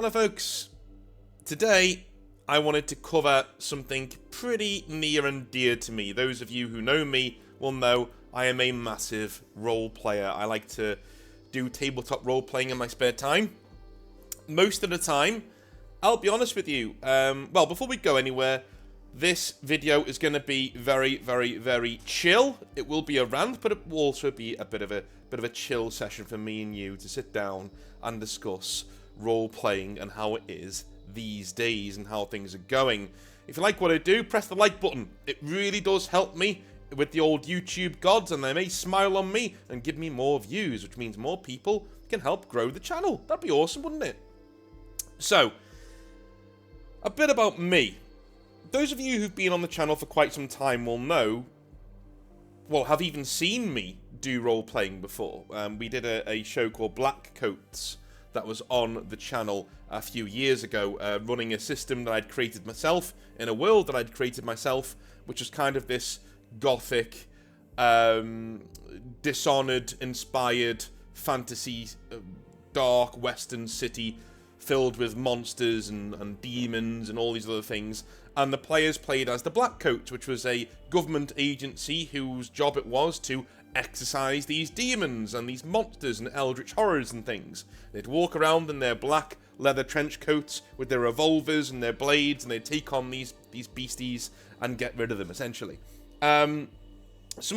Hello folks, today I wanted to cover something pretty near and dear to me. Those of you who know me will know I am a massive role player. I like to do tabletop role playing in my spare time. Most of the time, I'll be honest with you, well, before we go anywhere, this video is going to be very, very, very chill. It will be a rant, but it will also be a bit of a chill session for me and you to sit down and discuss role-playing and how it is these days and how things are going. If you like what I do, press the like button. It really does help me with the old YouTube gods, and they may smile on me and give me more views, which means more people can help grow the channel. That'd be awesome, wouldn't it? So, a bit about me. Those of you who've been on the channel for quite some time will know, well, have even seen me do role-playing before. We did a show called Black Coats that was on the channel a few years ago, running a system that I'd created myself, in a world that I'd created myself, which was kind of this gothic, Dishonored-inspired fantasy, dark western city filled with monsters and demons and all these other things. And the players played as the Black Coats, which was a government agency whose job it was to exorcise these demons and these monsters and eldritch horrors and things. They'd walk around in their black leather trench coats with their revolvers and their blades, and they'd take on these beasties and get rid of them, essentially. Some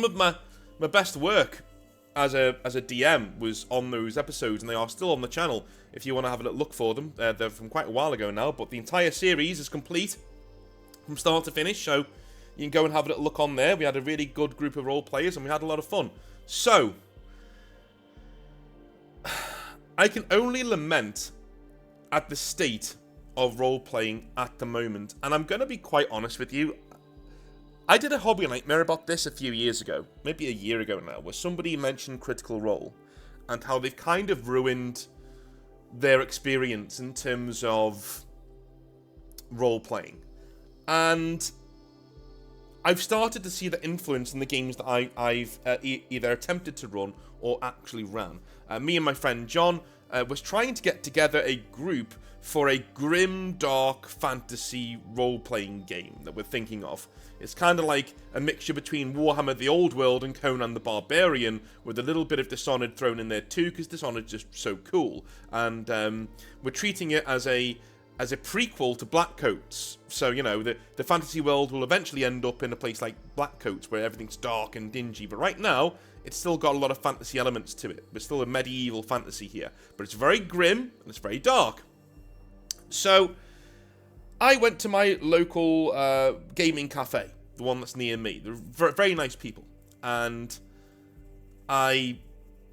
of my best work as a DM was on those episodes, and they are still on the channel if you want to have a look for them. They're from quite a while ago now, but the entire series is complete from start to finish, so you can go and have a little look on there. We had a really good group of role players and we had a lot of fun. So, I can only lament at the state of role playing at the moment, and I'm going to be quite honest with you. I did a hobby nightmare about this a few years ago, maybe a year ago now, where somebody mentioned Critical Role and how they've kind of ruined their experience in terms of role playing. And I've started to see the influence in the games that I've either attempted to run or actually ran. Me and my friend John was trying to get together a group for a grim, dark fantasy role-playing game that we're thinking of. It's kind of like a mixture between Warhammer the Old World and Conan the Barbarian, with a little bit of Dishonored thrown in there too, because Dishonored's just so cool. And we're treating it as a prequel to Black Coats. So, you know, the fantasy world will eventually end up in a place like Black Coats, where everything's dark and dingy. But right now, it's still got a lot of fantasy elements to it. It's still a medieval fantasy here. But it's very grim, and it's very dark. So, I went to my local gaming cafe, the one that's near me. They're very nice people. And I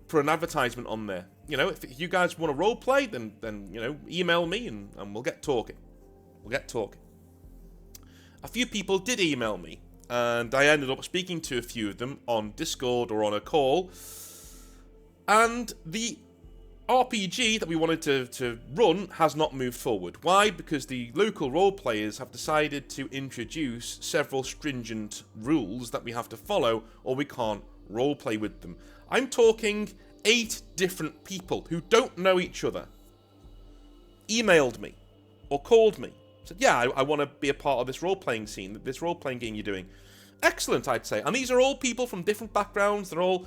put an advertisement on there. You know, if you guys want to role play, then you know, email me and we'll get talking. We'll get talking. A few people did email me, and I ended up speaking to a few of them on Discord or on a call. And the RPG that we wanted to run has not moved forward. Why? Because the local role players have decided to introduce several stringent rules that we have to follow, or we can't role play with them. I'm talking 8 different people who don't know each other emailed me or called me, said, yeah, I want to be a part of this role-playing scene, this role-playing game you're doing. Excellent, I'd say. And these are all people from different backgrounds. They're all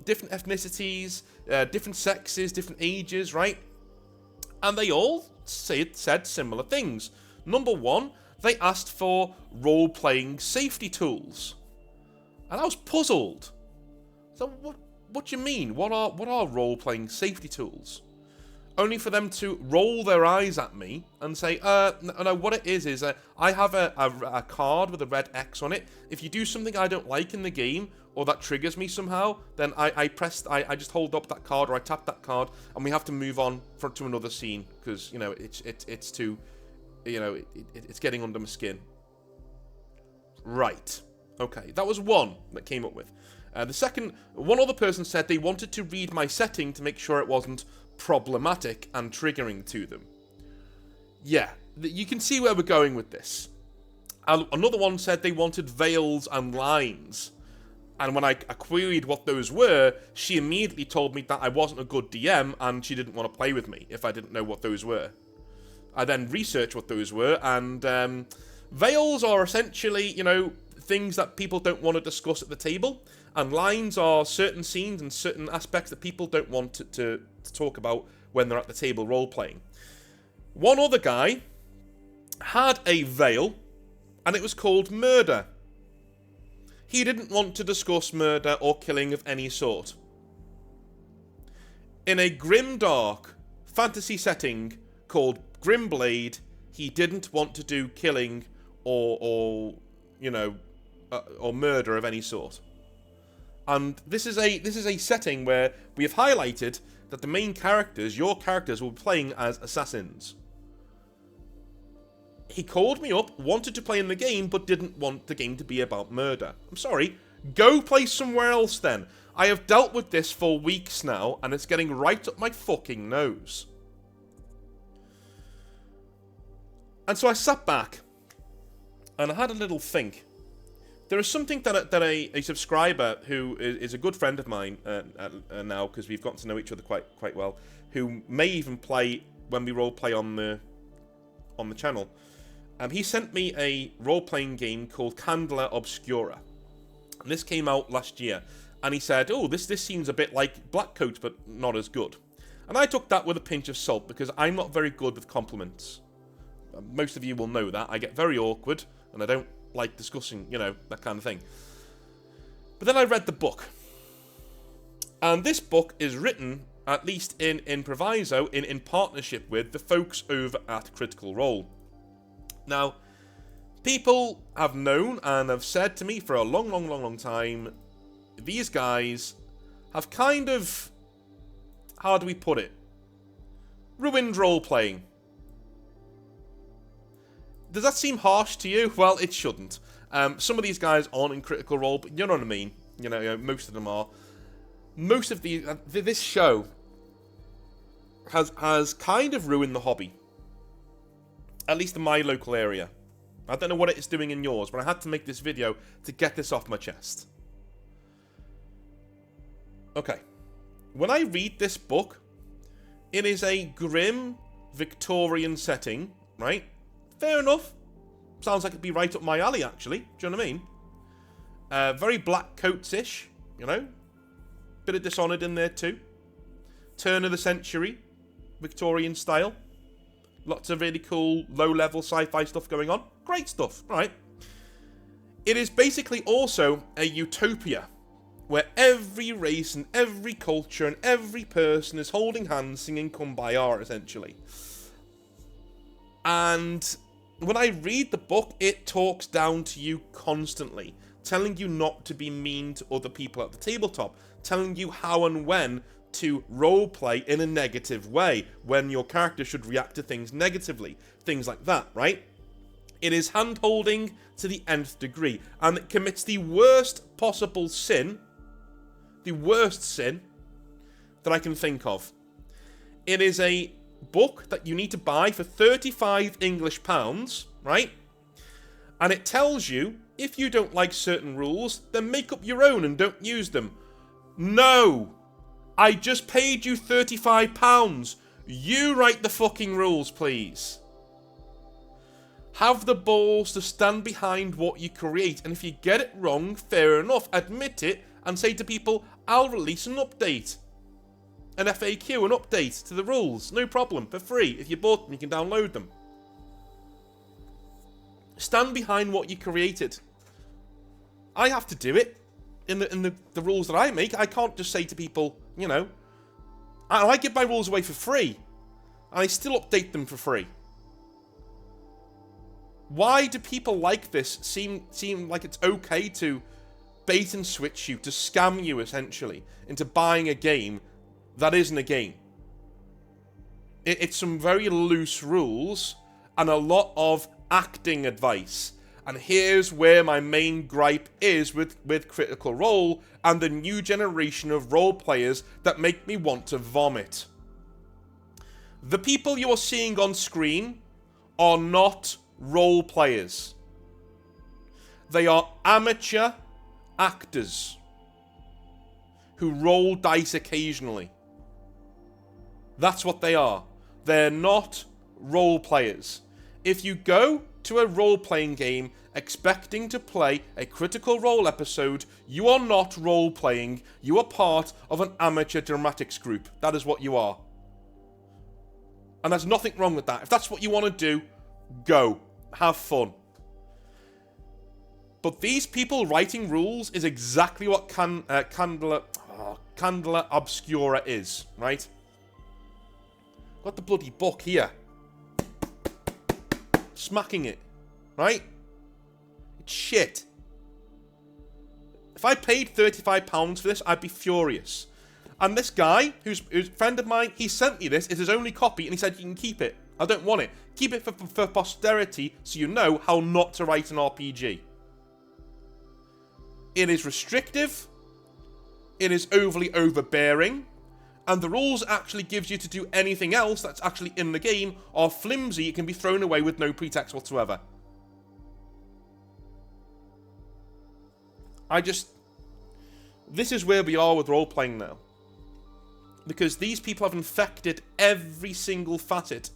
different ethnicities, different sexes, different ages, right? And they all said similar things. Number one, they asked for role-playing safety tools. And I was puzzled. So what do you mean? What are role-playing safety tools? Only for them to roll their eyes at me and say, no, what it is I have a card with a red X on it. If you do something I don't like in the game, or that triggers me somehow, then I just hold up that card, or I tap that card, and we have to move on to another scene, because, you know, it's too, you know, it's getting under my skin. Right. Okay, that was one that came up with. The second, one other person said they wanted to read my setting to make sure it wasn't problematic and triggering to them. Yeah, you can see where we're going with this. Another one said they wanted veils and lines. And when I queried what those were, she immediately told me that I wasn't a good DM and she didn't want to play with me if I didn't know what those were. I then researched what those were, and veils are essentially, things that people don't want to discuss at the table, and lines are certain scenes and certain aspects that people don't want to talk about when they're at the table role-playing. One other guy had a veil, and it was called murder. He didn't want to discuss murder or killing of any sort. In a grimdark fantasy setting called Grimblade, he didn't want to do killing or murder of any sort. And this is a setting where we have highlighted that the main characters, your characters, will be playing as assassins. He called me up, wanted to play in the game, but didn't want the game to be about murder. I'm sorry, go play somewhere else then. I have dealt with this for weeks now, and it's getting right up my fucking nose. And so I sat back, and I had a little think. There is something that a subscriber who is a good friend of mine now, because we've gotten to know each other quite well, who may even play when we role play on the channel. He sent me a role-playing game called Candela Obscura. And this came out last year. And he said, oh, this seems a bit like Blackcoat, but not as good. And I took that with a pinch of salt, because I'm not very good with compliments. Most of you will know that. I get very awkward, and I don't like discussing, that kind of thing. But then I read the book. And this book is written, at least in proviso, in partnership with the folks over at Critical Role. Now, people have known and have said to me for a long time, these guys have kind of, how do we put it, ruined role-playing. Does that seem harsh to you? Well, it shouldn't. Some of these guys aren't in Critical Role, but you know what I mean. Most of them are. Most of this show has kind of ruined the hobby. At least in my local area. I don't know what it is doing in yours, but I had to make this video to get this off my chest. Okay. When I read this book, it is a grim Victorian setting, right? Fair enough. Sounds like it'd be right up my alley, actually. Do you know what I mean? Very Black Coats-ish, Bit of Dishonored in there too. Turn of the century, Victorian style. Lots of really cool, low-level sci-fi stuff going on. Great stuff, right? It is basically also a utopia where every race and every culture and every person is holding hands singing Kumbaya, essentially. And when I read the book, it talks down to you constantly, telling you not to be mean to other people at the tabletop, telling you how and when to roleplay in a negative way, when your character should react to things negatively. Things like that, right? It is hand-holding to the nth degree, and it commits the worst possible sin, the worst sin that I can think of. It is a book that you need to buy for 35 English pounds, right? And it tells you, if you don't like certain rules, then make up your own and don't use them. No! I just paid you £35. You write the fucking rules, please. Have the balls to stand behind what you create, and if you get it wrong, fair enough, admit it, and say to people, I'll release an update. An FAQ, an update to the rules, no problem, for free. If you bought them, you can download them. Stand behind what you created. I have to do it in the rules that I make. I can't just say to people, I give my rules away for free, and I still update them for free. Why do people like this seem like it's okay to bait and switch you, to scam you, essentially, into buying a game that isn't a game? It's some very loose rules and a lot of acting advice. And here's where my main gripe is with Critical Role and the new generation of role players that make me want to vomit. The people you are seeing on screen are not role players. They are amateur actors who roll dice occasionally. That's what they are. They're not role players. If you go to a role-playing game expecting to play a Critical Role episode, you are not role-playing. You are part of an amateur dramatics group. That is what you are. And there's nothing wrong with that. If that's what you want to do, go. Have fun. But these people writing rules is exactly what Candela Obscura is, right? Got the bloody book here. Smacking it, right? It's shit. If I paid £35 for this, I'd be furious. And this guy, who's a friend of mine, he sent me this. It's his only copy, and he said, you can keep it. I don't want it. Keep it for posterity so you know how not to write an RPG. It is restrictive. It is overly overbearing. And the rules actually gives you to do anything else that's actually in the game are flimsy. It can be thrown away with no pretext whatsoever. This is where we are with role-playing now. Because these people have infected every single facet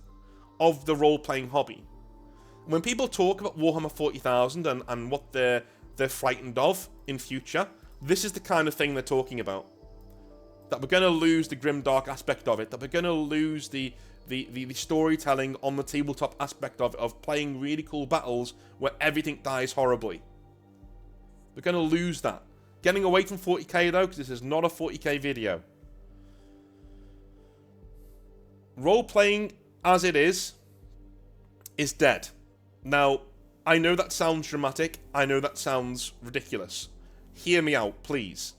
of the role-playing hobby. When people talk about Warhammer 40,000 and what they're frightened of in future, this is the kind of thing they're talking about. That we're going to lose the grimdark aspect of it. That we're going to lose the storytelling on the tabletop aspect of playing really cool battles where everything dies horribly. We're going to lose that. Getting away from 40k though, because this is not a 40k video. Role-playing as it is dead. Now, I know that sounds dramatic. I know that sounds ridiculous. Hear me out, please.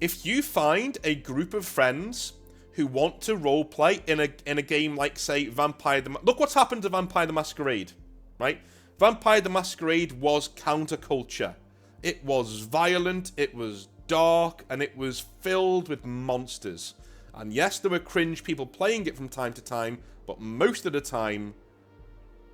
If you find a group of friends who want to roleplay in a game like, say, Vampire the... Look what's happened to Vampire the Masquerade, right? Vampire the Masquerade was counterculture. It was violent, it was dark, and it was filled with monsters. And yes, there were cringe people playing it from time to time, but most of the time,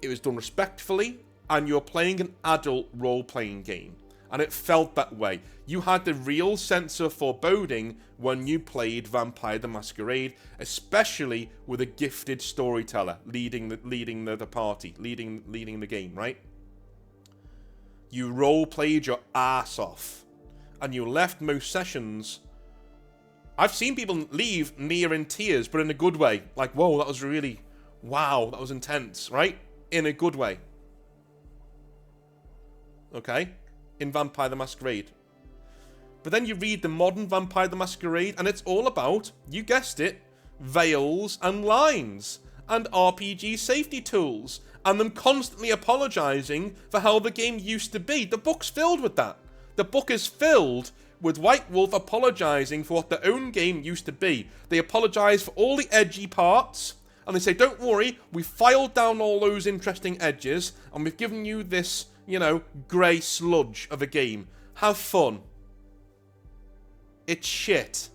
it was done respectfully, and you're playing an adult role-playing game. And it felt that way. You had the real sense of foreboding when you played Vampire the Masquerade, especially with a gifted storyteller leading the party, leading the game, right? You role-played your ass off. And you left most sessions... I've seen people leave near in tears, but in a good way. Like, whoa, that was really... Wow, that was intense, right? In a good way. Okay? In Vampire the Masquerade. But then you read the modern Vampire the Masquerade, and it's all about, you guessed it, veils and lines, and RPG safety tools, and them constantly apologising for how the game used to be. The book's filled with that. The book is filled with White Wolf apologising for what their own game used to be. They apologise for all the edgy parts, and they say, don't worry, we filed down all those interesting edges, and we've given you this, you know, grey sludge of a game. Have fun. It's shit.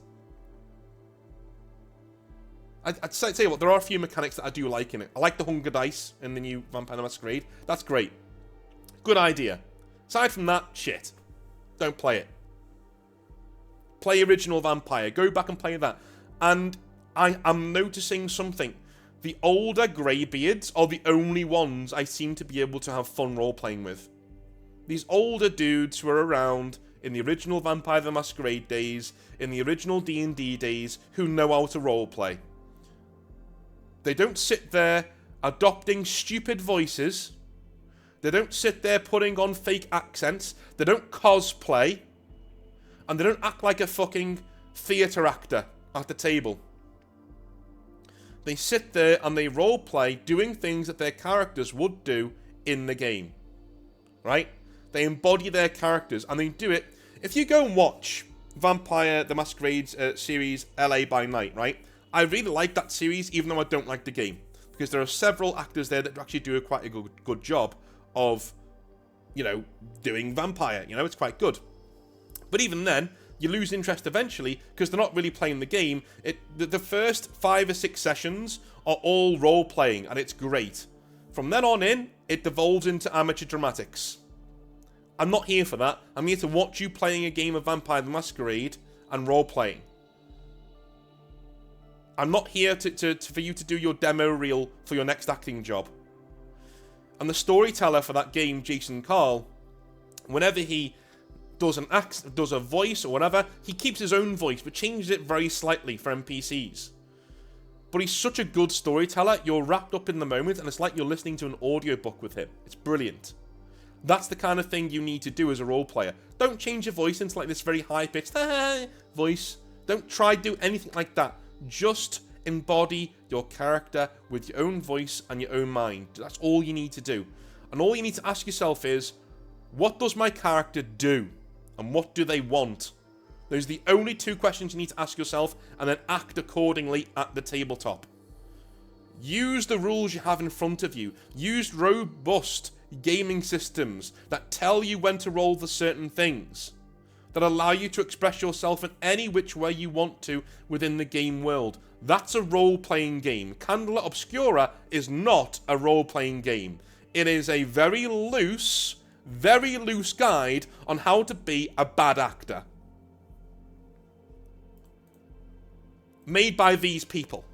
I'd say what, there are a few mechanics that I do like in it. I like the hunger dice in the new Vampire the Masquerade. That's great. Good idea. Aside from that, shit. Don't play it. Play original Vampire. Go back and play that. And I am noticing something. The older greybeards are the only ones I seem to be able to have fun role-playing with. These older dudes who were around in the original Vampire the Masquerade days, in the original D&D days, who know how to roleplay. They don't sit there adopting stupid voices. They don't sit there putting on fake accents. They don't cosplay. And they don't act like a fucking theatre actor at the table. They sit there and they roleplay doing things that their characters would do in the game. Right? They embody their characters and they do it. If you go and watch Vampire the Masquerade series LA by Night, right? I really like that series even though I don't like the game. Because there are several actors there that actually do quite a good job of, you know, doing vampire. You know, it's quite good. But even then, you lose interest eventually because they're not really playing the game. The first 5 or 6 sessions are all role-playing, and it's great. From then on in, it devolves into amateur dramatics. I'm not here for that. I'm here to watch you playing a game of Vampire the Masquerade and role-playing. I'm not here for you to do your demo reel for your next acting job. And the storyteller for that game, Jason Carl, whenever he does does a voice or whatever, he keeps his own voice, but changes it very slightly for NPCs. But he's such a good storyteller, you're wrapped up in the moment, and it's like you're listening to an audiobook with him. It's brilliant. That's the kind of thing you need to do as a role player. Don't change your voice into like this very high-pitched voice. Don't try to do anything like that. Just embody your character with your own voice and your own mind. That's all you need to do. And all you need to ask yourself is, what does my character do? And what do they want? Those are the only two questions you need to ask yourself, and then act accordingly at the tabletop. Use the rules you have in front of you. Use robust gaming systems that tell you when to roll for certain things, that allow you to express yourself in any which way you want to within the game world. That's a role-playing game. Candela Obscura is not a role-playing game. It is a very loose guide on how to be a bad actor. Made by these people.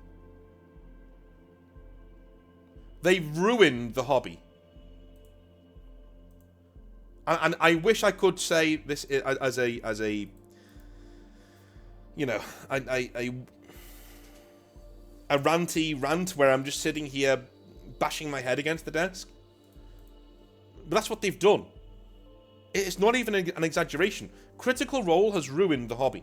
They ruined the hobby. And I wish I could say this as a you know, a ranty rant where I'm just sitting here bashing my head against the desk. But that's what they've done. It's not even an exaggeration. Critical Role has ruined the hobby.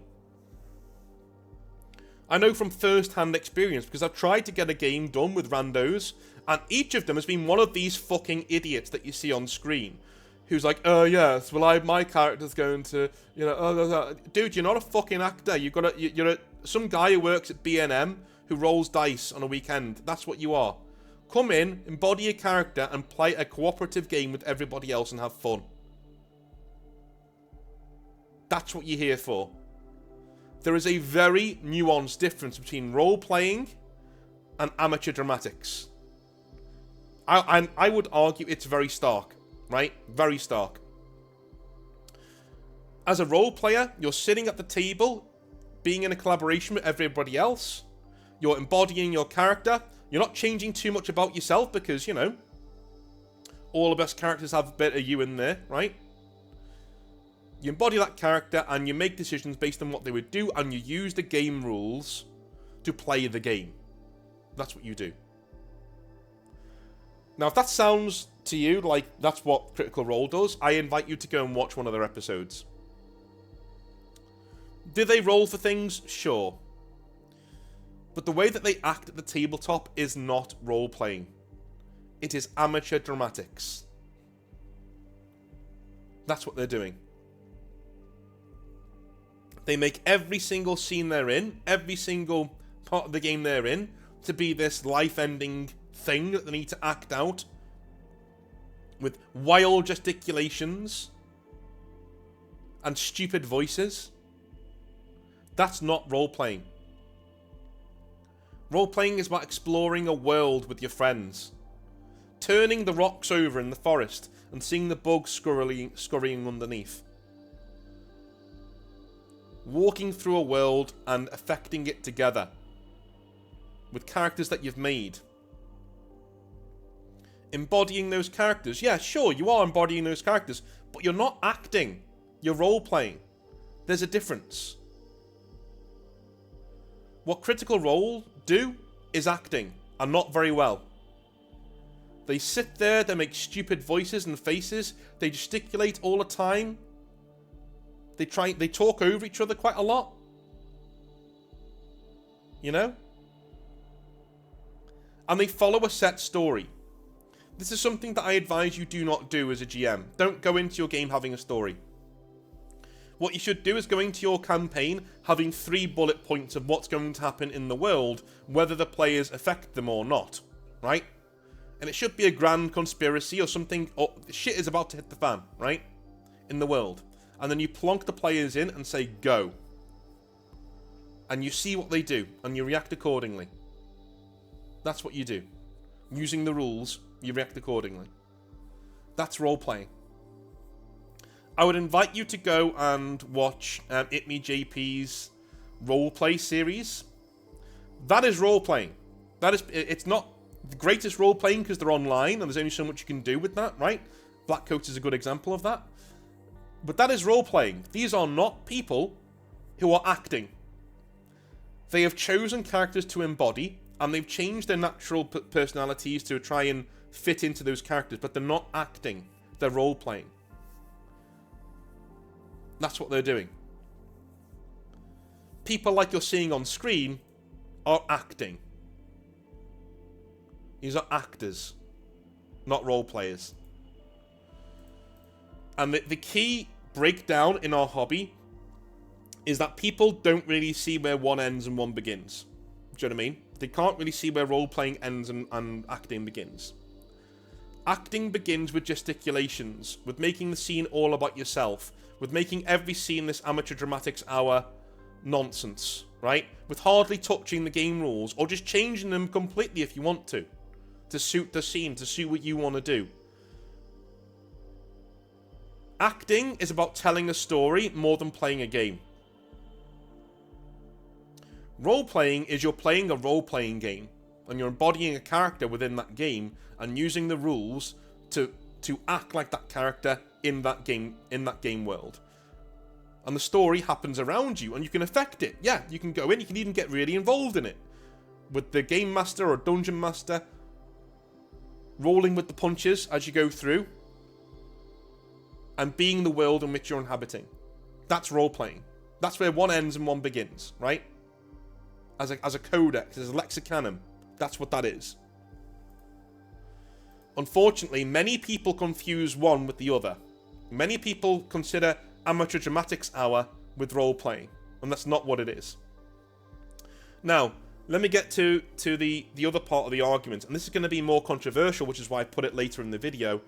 I know from first-hand experience, because I've tried to get a game done with randos, and each of them has been one of these fucking idiots that you see on screen, who's like, yes, well, my character's going to, you know, dude, you're not a fucking actor. You're some guy who works at B&M who rolls dice on a weekend. That's what you are. Come in, embody a character, and play a cooperative game with everybody else and have fun. That's what you're here for. There is a very nuanced difference between role-playing and amateur dramatics. I would argue it's very stark, right? Very stark. As a role player, you're sitting at the table, being in a collaboration with everybody else. You're embodying your character. You're not changing too much about yourself because, you know, all the best characters have a bit of you in there, right? You embody that character and you make decisions based on what they would do, and you use the game rules to play the game. That's what you do. Now, if that sounds to you like that's what Critical Role does, I invite you to go and watch one of their episodes. Do they roll for things? Sure. But the way that they act at the tabletop is not role-playing. It is amateur dramatics. That's what they're doing. They make every single scene they're in, every single part of the game they're in, to be this life-ending thing that they need to act out with wild gesticulations and stupid voices. That's not role-playing. Role-playing is about exploring a world with your friends. Turning the rocks over in the forest and seeing the bugs scurrying underneath. Walking through a world and affecting it together with characters that you've made. Embodying those characters. Yeah, sure, you are embodying those characters, but you're not acting. You're role-playing. There's a difference. What Critical Role do is acting, and not very well. They sit there, they make stupid voices and faces, they gesticulate all the time. They talk over each other quite a lot. You know? And they follow a set story. This is something that I advise you do not do as a GM. Don't go into your game having a story. What you should do is go into your campaign having 3 bullet points of what's going to happen in the world, whether the players affect them or not. Right? And it should be a grand conspiracy or something, or shit is about to hit the fan, right? In the world. And then you plonk the players in and say, go. And you see what they do, and you react accordingly. That's what you do. Using the rules, you react accordingly. That's role-playing. I would invite you to go and watch It Me JP's roleplay series. That is role-playing. It's not the greatest role-playing because they're online and there's only so much you can do with that, right? Black Coat is a good example of that. But that is role-playing. These are not people who are acting. They have chosen characters to embody, and they've changed their natural personalities to try and fit into those characters, but they're not acting. They're role-playing. That's what they're doing. People like you're seeing on screen are acting. These are actors, not role-players. And the key breakdown in our hobby is that people don't really see where one ends and one begins. Do you know what I mean? They can't really see where role-playing ends and acting begins. Acting begins with gesticulations, with making the scene all about yourself, with making every scene this amateur dramatics hour nonsense, right? With hardly touching the game rules, or just changing them completely if you want to suit the scene, to suit what you want to do. Acting is about telling a story more than playing a game. Role-playing is you're playing a role-playing game, and you're embodying a character within that game, and using the rules to act like that character in that game world. And the story happens around you, and you can affect it. Yeah, you can go in, you can even get really involved in it. With the game master or dungeon master, rolling with the punches as you go through, and being the world in which you're inhabiting. That's role-playing. That's where one ends and one begins, right? As a codex, as a lexicanum. That's what that is. Unfortunately, many people confuse one with the other. Many people consider amateur dramatics hour with role-playing, and that's not what it is. Now, let me get to the other part of the argument, and this is going to be more controversial, which is why I put it later in the video.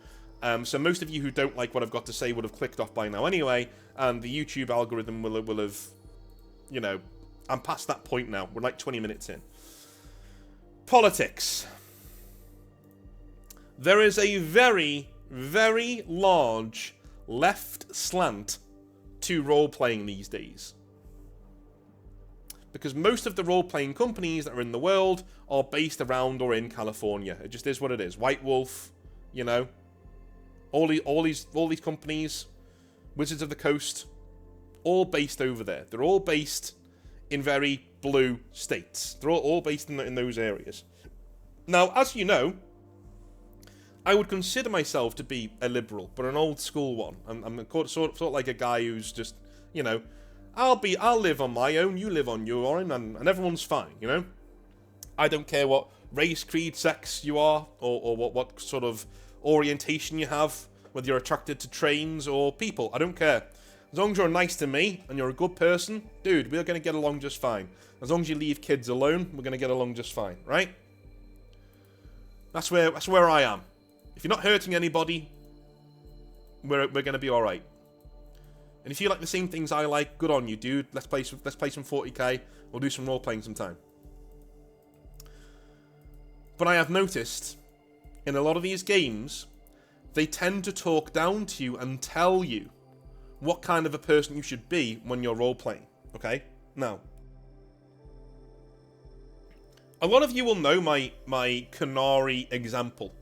So most of you who don't like what I've got to say would have clicked off by now anyway, and the YouTube algorithm will have, you know, I'm past that point now. We're like 20 minutes in. Politics. There is a very, very large left slant to role-playing these days. Because most of the role-playing companies that are in the world are based around or in California. It just is what it is. White Wolf, you know, all these companies, Wizards of the Coast, all based over there. They're all based in very blue states. They're all based in those areas. Now, as you know, I would consider myself to be a liberal, but an old school one. I'm sort of like a guy who's just, you know, I'll live on my own, you live on your own, and everyone's fine, you know? I don't care what race, creed, sex you are, or what sort of orientation you have, whether you're attracted to trains or people. I don't care. As long as you're nice to me and you're a good person, dude, we're going to get along just fine. As long as you leave kids alone, we're going to get along just fine, right? That's where I am. If you're not hurting anybody, we're going to be all right. And if you like the same things I like, good on you, dude. Let's play some 40k. We'll do some role playing sometime. But I have noticed in a lot of these games, they tend to talk down to you and tell you what kind of a person you should be when you're role playing. Okay? Now, a lot of you will know my Canary example.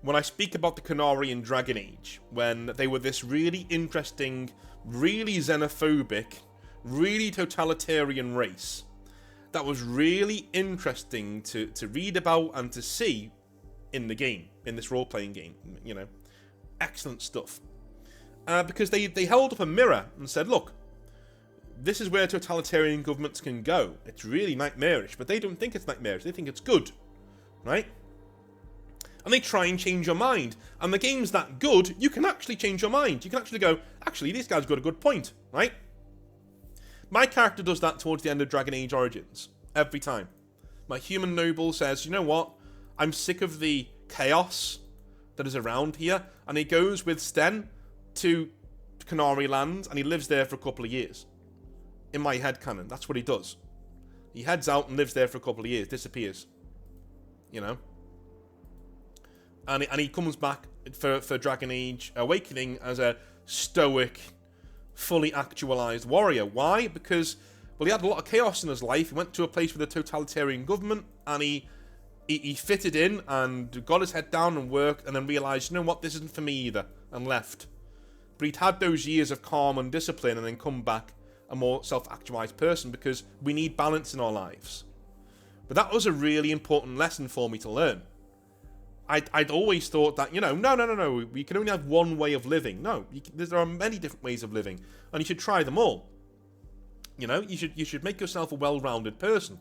When I speak about the Canary in Dragon Age, when they were this really interesting, really xenophobic, really totalitarian race, that was really interesting to read about and to see in the game, in this role-playing game, you know. Excellent stuff. Because they held up a mirror and said, look, this is where totalitarian governments can go. It's really nightmarish, but they don't think it's nightmarish, they think it's good, right? And they try and change your mind. And the game's that good, you can actually change your mind. You can actually go, actually, this guy's got a good point, right? My character does that towards the end of Dragon Age Origins. Every time. My human noble says, you know what? I'm sick of the chaos that is around here. And he goes with Sten to Canary Land, and he lives there for a couple of years. In my headcanon, that's what he does. He heads out and lives there for a couple of years, disappears. You know? And he comes back for Dragon Age Awakening as a stoic, fully actualized warrior. Why? Because Well, he had a lot of chaos in his life. He went to a place with a totalitarian government, and he fitted in and got his head down and worked, and then realised, you know what, this isn't for me either, and left. But he'd had those years of calm and discipline, and then come back a more self-actualised person, because we need balance in our lives. But that was a really important lesson for me to learn. I'd always thought that, no, we can only have one way of living. No, there are many different ways of living, and you should try them all. You should make yourself a well-rounded person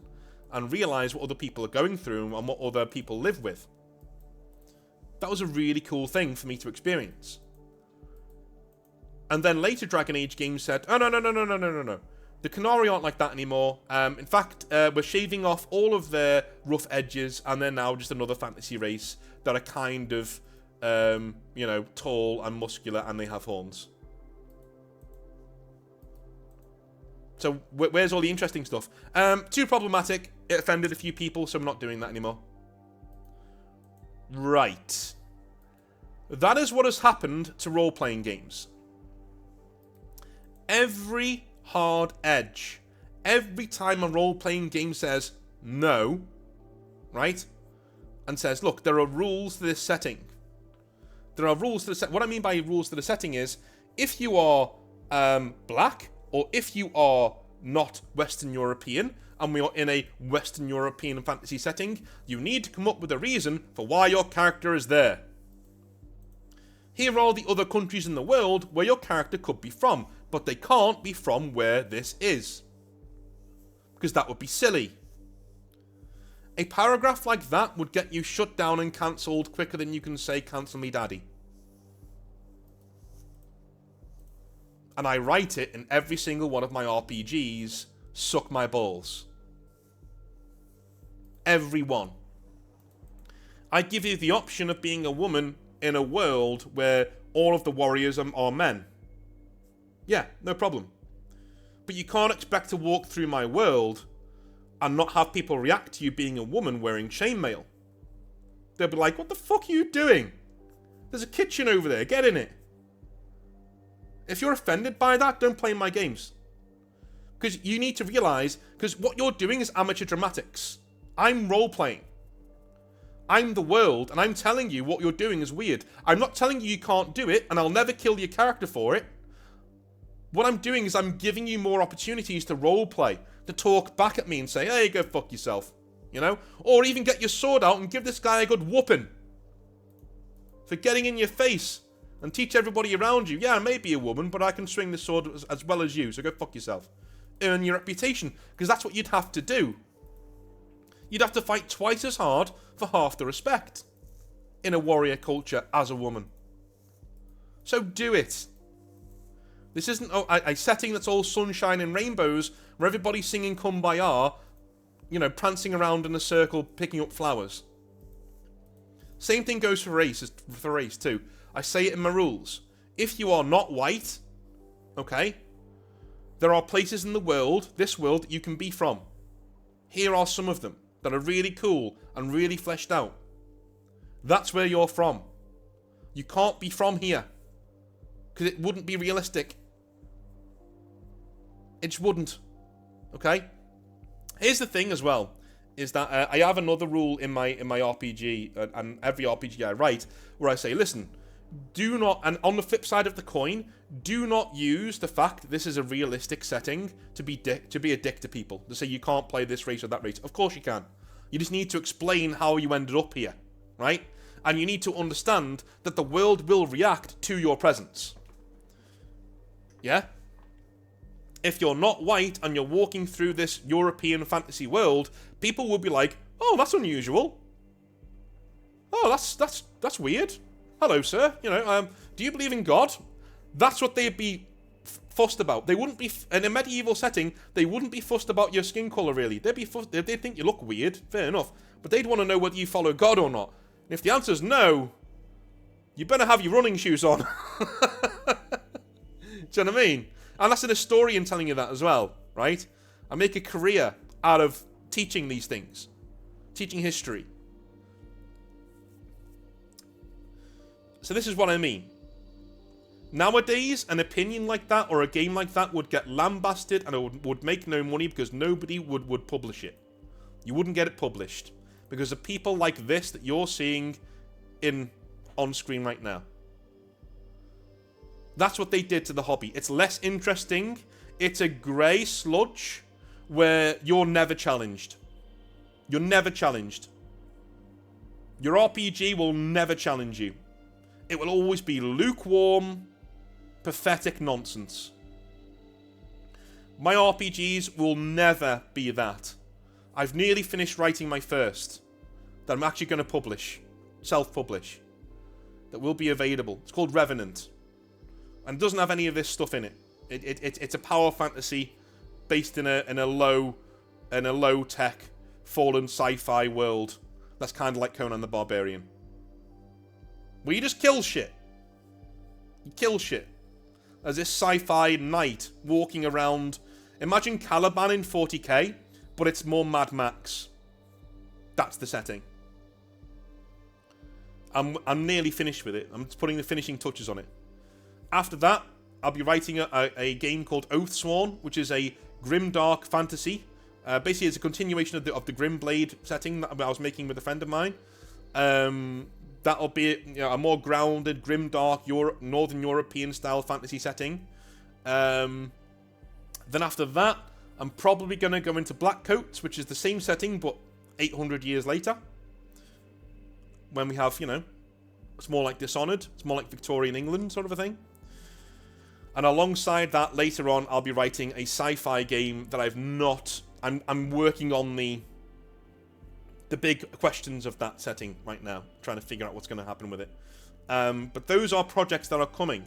and realise what other people are going through and what other people live with. That was a really cool thing for me to experience. And then later Dragon Age games said, oh, no. The Qunari aren't like that anymore. In fact, we're shaving off all of their rough edges, and they're now just another fantasy race that are kind of, tall and muscular, and they have horns. So where's all the interesting stuff? Too problematic. It offended a few people, so I'm not doing that anymore. Right. That is what has happened to role-playing games. Every hard edge. Every time a role-playing game says no, right? And says, look, there are rules to this setting. There are rules to the set. What I mean by rules to the setting is, if you are black, or if you are not Western European, and we are in a Western European fantasy setting, you need to come up with a reason for why your character is there. Here are the other countries in the world where your character could be from, but they can't be from where this is. Because that would be silly. A paragraph like that would get you shut down and cancelled quicker than you can say, cancel me daddy. And I write it in every single one of my RPGs, suck my balls. Every one. I give you the option of being a woman in a world where all of the warriors are men. Yeah, no problem. But you can't expect to walk through my world and not have people react to you being a woman wearing chainmail. They'll be like, what the fuck are you doing? There's a kitchen over there, get in it. If you're offended by that, don't play my games. Because you need to realise, because what you're doing is amateur dramatics. I'm role-playing. I'm the world, and I'm telling you what you're doing is weird. I'm not telling you you can't do it, and I'll never kill your character for it. What I'm doing is I'm giving you more opportunities to roleplay, to talk back at me and say, hey, go fuck yourself. Or even get your sword out and give this guy a good whooping. For getting in your face. And teach everybody around you, yeah, I may be a woman, but I can swing the sword as well as you, so go fuck yourself. Earn your reputation, because that's what you'd have to do. You'd have to fight twice as hard for half the respect in a warrior culture as a woman. So do it. This isn't a setting that's all sunshine and rainbows, where everybody's singing Kumbaya, prancing around in a circle, picking up flowers. Same thing goes for race too. I say it in my rules. If you are not white, okay, there are places in the world, this world, that you can be from. Here are some of them that are really cool and really fleshed out. That's where you're from. You can't be from here. Because it wouldn't be realistic. It just wouldn't. Okay? Here's the thing as well. Is that I have another rule in my RPG, and every RPG I write, where I say, listen, do not, and on the flip side of the coin, do not use the fact that this is a realistic setting to be a dick to people. To say you can't play this race or that race. Of course you can. You just need to explain how you ended up here, right? And you need to understand that the world will react to your presence. Yeah? If you're not white and you're walking through this European fantasy world, people will be like, oh, that's unusual. Oh, that's weird. Hello, sir. Do you believe in God? That's what they'd be fussed about. They wouldn't be, in a medieval setting, they wouldn't be fussed about your skin colour, really. They'd think you look weird, fair enough. But they'd want to know whether you follow God or not. And if the answer's no, you better have your running shoes on. Do you know what I mean? And that's an historian telling you that as well, right? I make a career out of teaching these things. Teaching history. So this is what I mean. Nowadays, an opinion like that or a game like that would get lambasted and it would make no money because nobody would publish it. You wouldn't get it published because of people like this that you're seeing on screen right now. That's what they did to the hobby. It's less interesting. It's a grey sludge where you're never challenged. You're never challenged. Your RPG will never challenge you. It will always be lukewarm, pathetic nonsense. My RPGs will never be that. I've nearly finished writing my first that I'm actually going to publish, self-publish, that will be available. It's called Revenant, and it doesn't have any of this stuff in it. It's a power fantasy based in a low tech fallen sci-fi world that's kind of like Conan the Barbarian, where you just kill shit. You kill shit. There's this sci-fi knight walking around. Imagine Caliban in 40k, but it's more Mad Max. That's the setting. I'm nearly finished with it. I'm just putting the finishing touches on it. After that, I'll be writing a game called Oathsworn, which is a grimdark fantasy. Basically, it's a continuation of the Grimblade setting that I was making with a friend of mine. That'll be a more grounded, grimdark, Northern European-style fantasy setting. Then after that, I'm probably going to go into Blackcoats, which is the same setting, but 800 years later. When we have, it's more like Dishonored. It's more like Victorian England sort of a thing. And alongside that, later on, I'll be writing a sci-fi game that I've not... I'm working on the big questions of that setting right now, trying to figure out what's going to happen with it. But those are projects that are coming.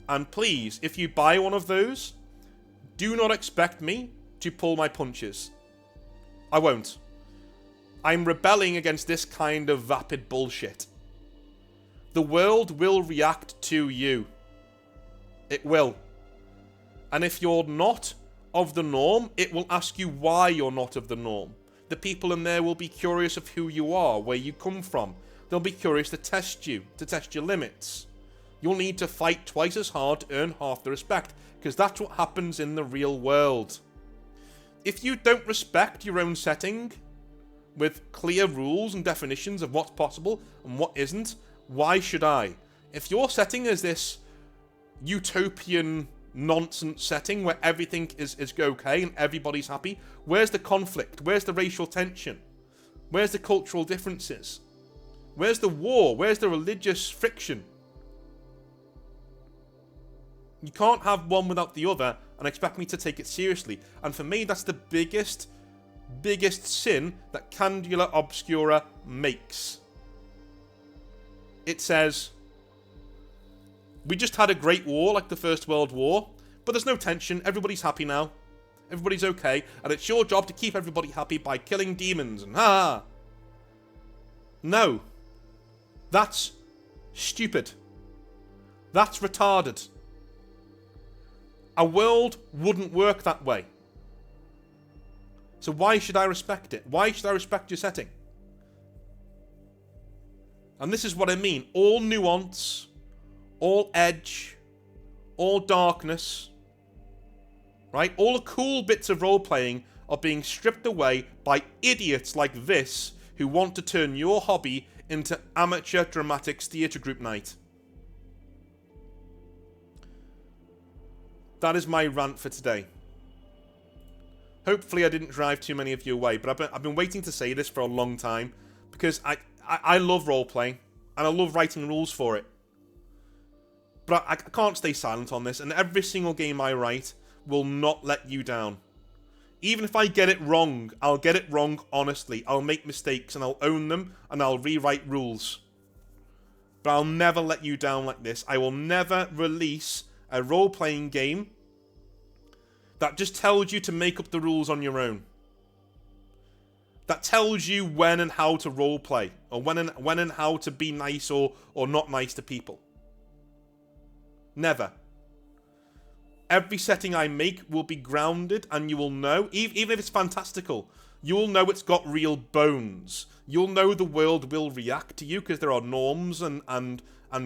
And please, if you buy one of those, do not expect me to pull my punches. I won't. I'm rebelling against this kind of vapid bullshit. The world will react to you. It will. And if you're not of the norm, it will ask you why you're not of the norm. The people in there will be curious of who you are, where you come from. They'll be curious to test you, to test your limits. You'll need to fight twice as hard to earn half the respect, because that's what happens in the real world. If you don't respect your own setting, with clear rules and definitions of what's possible and what isn't, why should I? If your setting is this utopian nonsense setting where everything is okay and everybody's happy, where's the conflict? Where's the racial tension? Where's the cultural differences? Where's the war? Where's the religious friction? You can't have one without the other and expect me to take it seriously. And for me, that's the biggest sin that Candula Obscura makes. It says, we just had a great war like the First World War, but there's no tension, everybody's happy now, everybody's okay, and it's your job to keep everybody happy by killing demons and ha. No. That's stupid. That's retarded. A world wouldn't work that way. So why should I respect it? Why should I respect your setting? And this is what I mean. All nuance, all edge, all darkness, right? All the cool bits of role-playing are being stripped away by idiots like this who want to turn your hobby into amateur dramatics theatre group night. That is my rant for today. Hopefully I didn't drive too many of you away, but I've been waiting to say this for a long time because I love role-playing and I love writing rules for it. But I can't stay silent on this, and every single game I write will not let you down. Even if I get it wrong, I'll get it wrong honestly. I'll make mistakes and I'll own them and I'll rewrite rules. But I'll never let you down like this. I will never release a role-playing game that just tells you to make up the rules on your own. That tells you when and how to roleplay, or when and how to be nice or not nice to people. Never. Every setting I make will be grounded, and you will know, even if it's fantastical, you'll know it's got real bones. You'll know the world will react to you, because there are norms and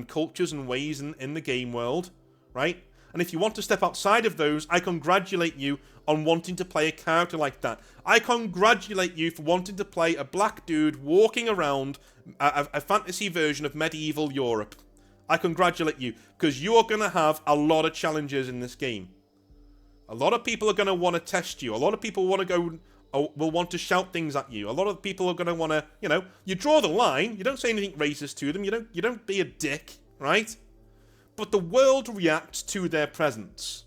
cultures and ways in the game world, right? And if you want to step outside of those, I congratulate you on wanting to play a character like that. I congratulate you for wanting to play a black dude walking around a fantasy version of medieval Europe. I congratulate you, because you're going to have a lot of challenges in this game. A lot of people are going to want to test you. A lot of people want to go, will want to shout things at you. A lot of people are going to want to, you know, you draw the line. You don't say anything racist to them. You don't be a dick, right? But the world reacts to their presence.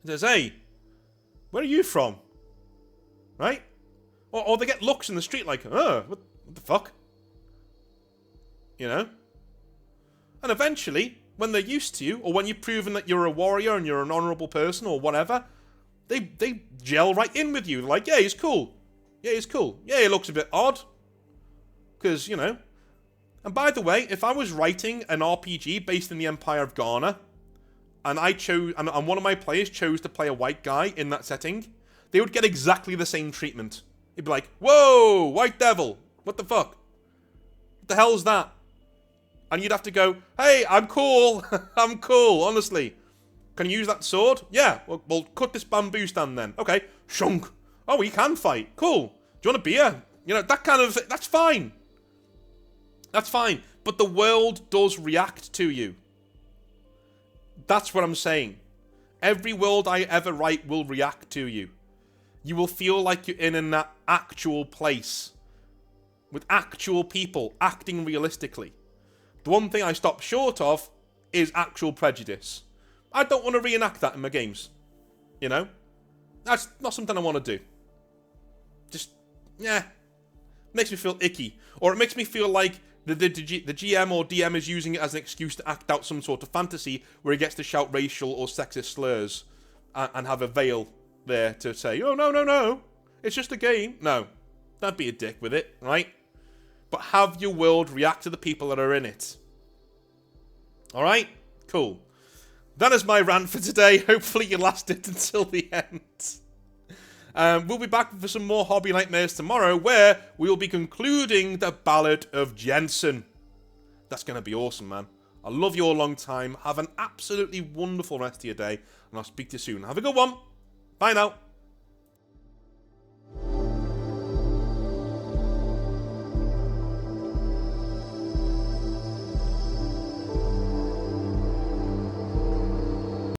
It says, hey, where are you from? Right? Or they get looks in the street like, oh, what the fuck? You know? And eventually, when they're used to you, or when you've proven that you're a warrior and you're an honourable person or whatever, they gel right in with you. They're like, yeah, he's cool. Yeah, he's cool. Yeah, he looks a bit odd. Because, you know. And by the way, if I was writing an RPG based in the Empire of Ghana, and I chose, and one of my players chose to play a white guy in that setting, they would get exactly the same treatment. It'd be like, whoa, white devil, what the fuck? What the hell's that? And you'd have to go, hey, I'm cool, I'm cool, honestly. Can you use that sword? Yeah, well, cut this bamboo stand then. Okay, shunk. Oh, he can fight, cool. Do you want a beer? You know, that kind of, that's fine. That's fine, but the world does react to you. That's what I'm saying. Every world I ever write will react to you. You will feel like you're in an actual place. With actual people acting realistically. The one thing I stop short of is actual prejudice. I don't want to reenact that in my games. You know? That's not something I want to do. Just, yeah. Makes me feel icky. Or it makes me feel like the GM or DM is using it as an excuse to act out some sort of fantasy where he gets to shout racial or sexist slurs and have a veil there to say, oh, no, no, no, it's just a game. No, don't be a dick with it, right? But have your world react to the people that are in it. Alright? Cool. That is my rant for today. Hopefully you lasted until the end. We'll be back for some more Hobby Nightmares tomorrow, where we will be concluding the Ballad of Jensen. That's going to be awesome, man. I love you all a long time. Have an absolutely wonderful rest of your day, and I'll speak to you soon. Have a good one. Bye now.